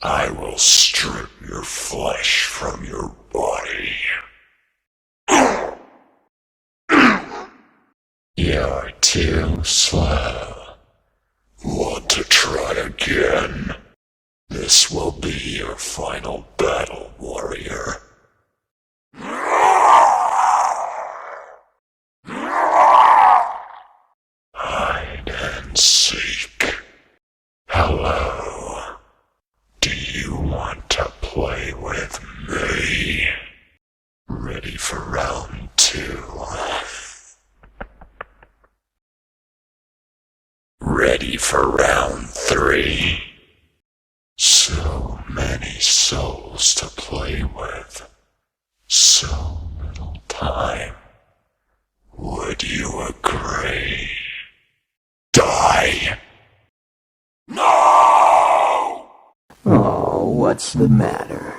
I will strip your flesh from your body. You're too slow. Want to try again? This will be your final battle, warrior. Hide and seek. Hello. Do you want to play with me? Ready for round 2. Ready for round 3. So many souls to play with. So little time. Would you agree? Die! No! Oh, what's the matter?